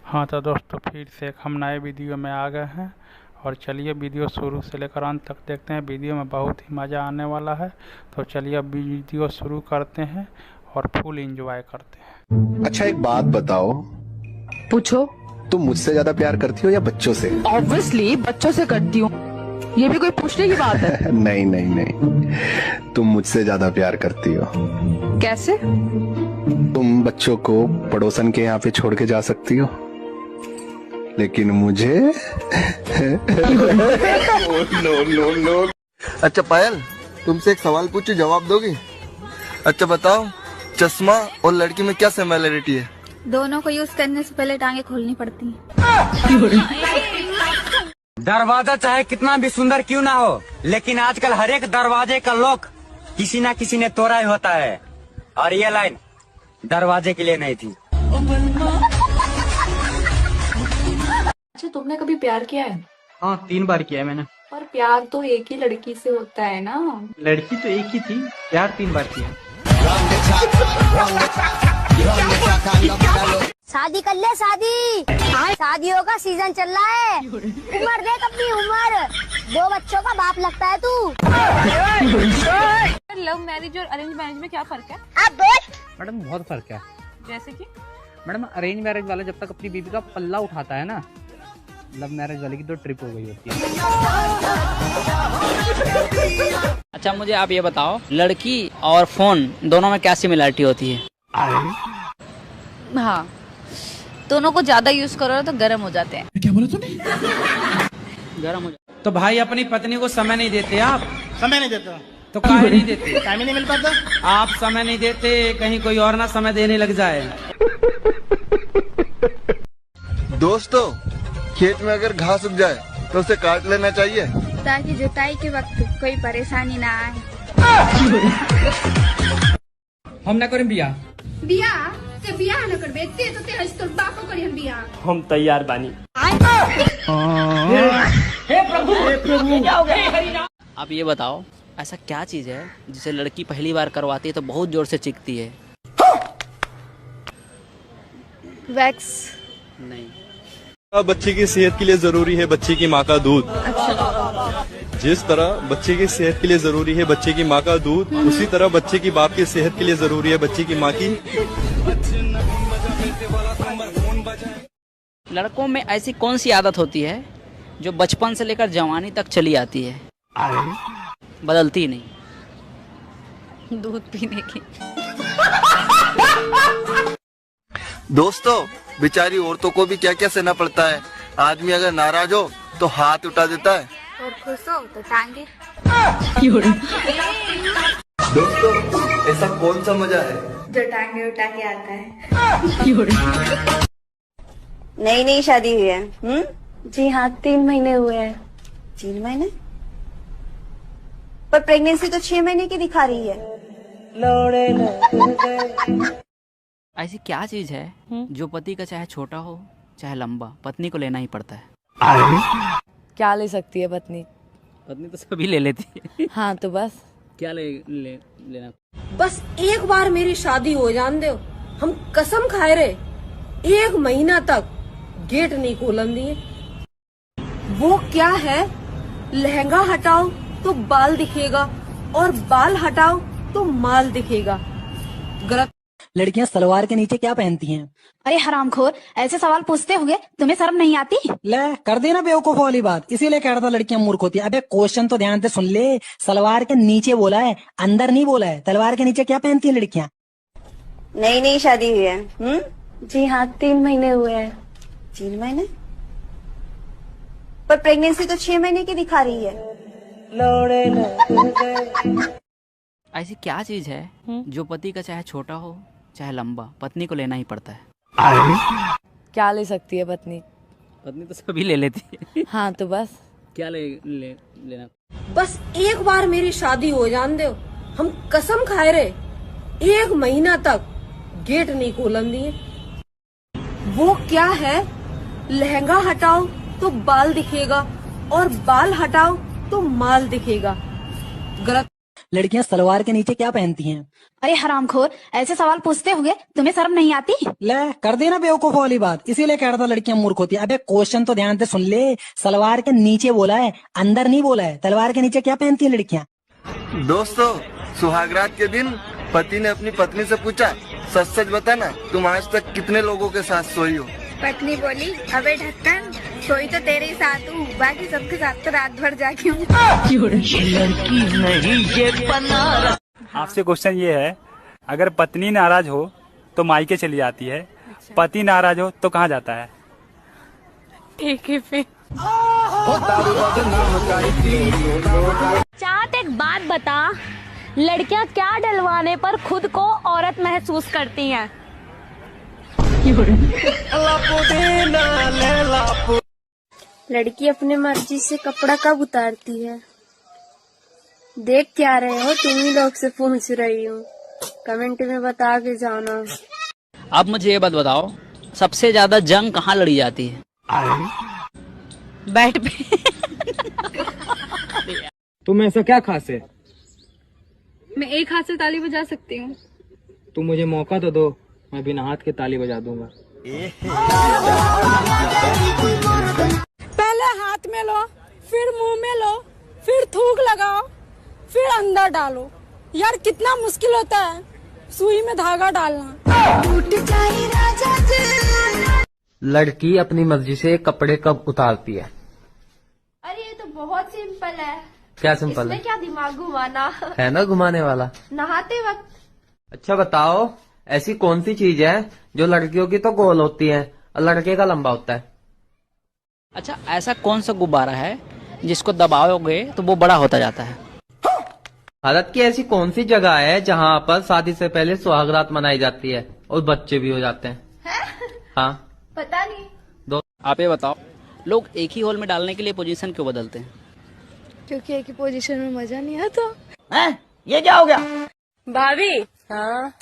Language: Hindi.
हाँ तो दोस्तों फिर से एक हम नए वीडियो में आ गए हैं और चलिए वीडियो शुरू से लेकर अंत तक देखते हैं। वीडियो में बहुत ही मज़ा आने वाला है, तो चलिए अब वीडियो शुरू करते हैं और फुल एंजॉय करते हैं। अच्छा एक बात बताओ, पूछो। तुम मुझसे ज्यादा प्यार करती हो या बच्चों से? ऑब्वियसली बच्चों से करती हूँ, ये भी कोई पूछने की बात है? नहीं नहीं नहीं, तुम मुझसे ज्यादा प्यार करती हो। कैसे? तुम बच्चों को पड़ोसन के यहाँ पे छोड़ के जा सकती हो, लेकिन मुझे नो नो नो। अच्छा पायल, तुमसे एक सवाल पूछूं, जवाब दोगी? अच्छा बताओ, चश्मा और लड़की में क्या सिमिलरिटी है? दोनों को यूज करने से पहले टांगे खोलनी पड़ती हैं। दरवाजा चाहे कितना भी सुंदर क्यों ना हो, लेकिन आजकल हर एक दरवाजे का लॉक किसी ना किसी ने तोड़ा ही होता है, और ये लाइन दरवाजे के लिए नहीं थी। अच्छा, तुमने कभी प्यार किया है? हाँ 3 बार किया है मैंने। पर प्यार तो एक ही लड़की से होता है ना। लड़की तो एक ही थी, प्यार 3 बार किया। शादी कर ले, शादी। शादियों का सीजन चल रहा है। उम्र देख अपनी उम्र, 2 बच्चों का बाप लगता है तू। लव मैरिज और अरेंज मैरिज में क्या फर्क है? आप बोल। मैडम बहुत फर्क है। जैसे कि? मैडम अरेंज मैरिज वाला जब तक अपनी बीवी का पल्ला उठाता है ना, लव मैरिज वाले की तो ट्रिप हो गई होती है। अच्छा मुझे आप ये बताओ, लड़की और फोन दोनों में क्या सिमिलरिटी होती है? हाँ, दोनों को ज्यादा यूज करो तो गर्म हो जाते हैं। क्या बोला तूने? गर्म हो जाते। तो भाई अपनी पत्नी को समय नहीं देते आप? समय नहीं देता तो काहे नहीं देते? टाइम ही नहीं मिल पाता। आप समय नहीं देते, कहीं कोई और ना समय देने लग जाए। दोस्तों, खेत में अगर घास उग जाए तो उसे काट लेना चाहिए, ताकि जुताई के वक्त कोई परेशानी ना आए। हम ना करें बिया। बिया ते बिया न करबे ते तो ते हज तोर बापो करी हम बिया। हम तैयार बानी। हे प्रभु। आप ये बताओ, ऐसा क्या चीज है जिसे लड़की पहली बार करवाती है तो बहुत जोर से चीखती है? वैक्स। नहीं। बच्चे की सेहत के लिए जरूरी है बच्चे की माँ का दूध। जिस तरह बच्चे की सेहत के लिए जरूरी है बच्चे की माँ का दूध, उसी तरह बच्चे की बाप की सेहत के लिए जरूरी है बच्चे की माँ की। लड़कों में ऐसी कौन सी आदत होती है जो बचपन से लेकर जवानी तक चली आती है, बदलती नहीं? दूध पीने की। दोस्तों बेचारी औरतों को भी क्या क्या सहना पड़ता है। आदमी अगर नाराज हो तो हाथ उठा देता है, और खुश हो तो टांगे। दोस्तों ऐसा कौन सा मजा है जो टांगे उठा के आता है। नई नई शादी हुई है? जी हाँ, 3 महीने हुए हैं। 3 महीने? पर प्रेगनेंसी तो 6 महीने की दिखा रही है। ऐसी क्या चीज है जो पति का चाहे छोटा हो चाहे लंबा, पत्नी को लेना ही पड़ता है? क्या ले सकती है पत्नी? पत्नी तो सभी ले लेती है। हाँ तो बस क्या लेना? बस एक बार मेरी शादी हो जान दो, हम कसम खाए रहे 1 महीना तक गेट नहीं खोलन दिए। वो क्या है, लहंगा हटाओ तो बाल दिखेगा और बाल हटाओ तो माल दिखेगा। गलत। लड़कियां सलवार के नीचे क्या पहनती हैं? अरे हरामखोर, ऐसे सवाल पूछते होंगे, तुम्हें शर्म नहीं आती? ले कर देना बेवकूफ वाली बात, इसीलिए कह रहा था लड़कियां मूर्ख होती है। अबे क्वेश्चन तो ध्यान से सुन ले, सलवार के नीचे बोला है, अंदर नहीं बोला है। सलवार के नीचे क्या पहनती है लड़कियां? नई नई शादी हुई है? जी हाँ, 3 महीने हुए हैं। 3 महीने? पर प्रेगनेंसी तो 6 महीने की दिखा रही है। ऐसी क्या चीज है जो पति का चाहे छोटा हो चाहे लंबा, पत्नी को लेना ही पड़ता है? क्या ले सकती है पत्नी? पत्नी तो सभी ले लेती है। हाँ तो बस क्या लेना? बस एक बार मेरी शादी हो जान दो, हम कसम खाए रहे 1 महीना तक गेट नहीं खोलन दिए। वो क्या है, लहंगा हटाओ तो बाल दिखेगा और बाल हटाओ तो माल दिखेगा। गलत। लड़कियां सलवार के नीचे क्या पहनती हैं? अरे हरामखोर, ऐसे सवाल पूछते होगे, तुम्हें शर्म नहीं आती? ले कर देना बेवकूफ वाली बात, इसीलिए कह रहा था लड़कियां मूर्ख होती है। अबे क्वेश्चन तो ध्यान से सुन ले, सलवार के नीचे बोला है, अंदर नहीं बोला है। तलवार के नीचे क्या पहनती है लड़कियां? दोस्तों, सुहागरात के दिन पति ने अपनी पत्नी से पूछा, सच सच बता ना, तुम आज तक कितने लोगों के साथ सोई हो? पत्नी बोली, अबे ढक्कन, सोई तो तेरे ही साथ हूँ, बाकी सबके साथ तो रात भर जागी हूँ। आपसे क्वेश्चन ये है, अगर पत्नी नाराज हो तो मायके चली जाती है, पति नाराज हो तो कहाँ जाता है? ठीक है फिर। चाहत एक बात बता, लड़कियां क्या डलवाने पर खुद को औरत महसूस करती हैं? लड़की अपने मर्जी से कपड़ा कब उतारती है? देख क्या रहे हो, तुम ही लोग से पूछ रही हूँ, कमेंट में बता के जाना। अब मुझे ये बात बताओ, सबसे ज्यादा जंग कहाँ लड़ी जाती है? बैठ पे। तुम ऐसा क्या खास है? मैं एक हाथ से ताली बजा सकती हूँ। तुम मुझे मौका तो दो, मैं बिना हाथ के ताली बजा दूंगा। पहले हाथ में लो, फिर मुंह में लो, फिर थूक लगाओ, फिर अंदर डालो। यार कितना मुश्किल होता है सुई में धागा डालना। लड़की अपनी मर्जी से कपड़े कब उतारती है? अरे ये तो बहुत सिंपल है। क्या सिंपल है? क्या दिमाग घुमाना है ना घुमाने वाला। नहाते वक्त। अच्छा बताओ, ऐसी कौन सी चीज है जो लड़कियों की तो गोल होती है और लड़के का लंबा होता है? अच्छा, ऐसा कौन सा गुब्बारा है जिसको दबाओगे तो वो बड़ा होता जाता है? भारत की ऐसी कौन सी जगह है जहाँ पर शादी से पहले सुहागरात मनाई जाती है और बच्चे भी हो जाते हैं? हाँ पता नहीं। आप ये बताओ, लोग एक ही होल में डालने के लिए पोजीशन क्यों बदलते हैं? क्योंकि एक ही पोजीशन में मजा नहीं आता। ये क्या हो गया? भाभी। हाँ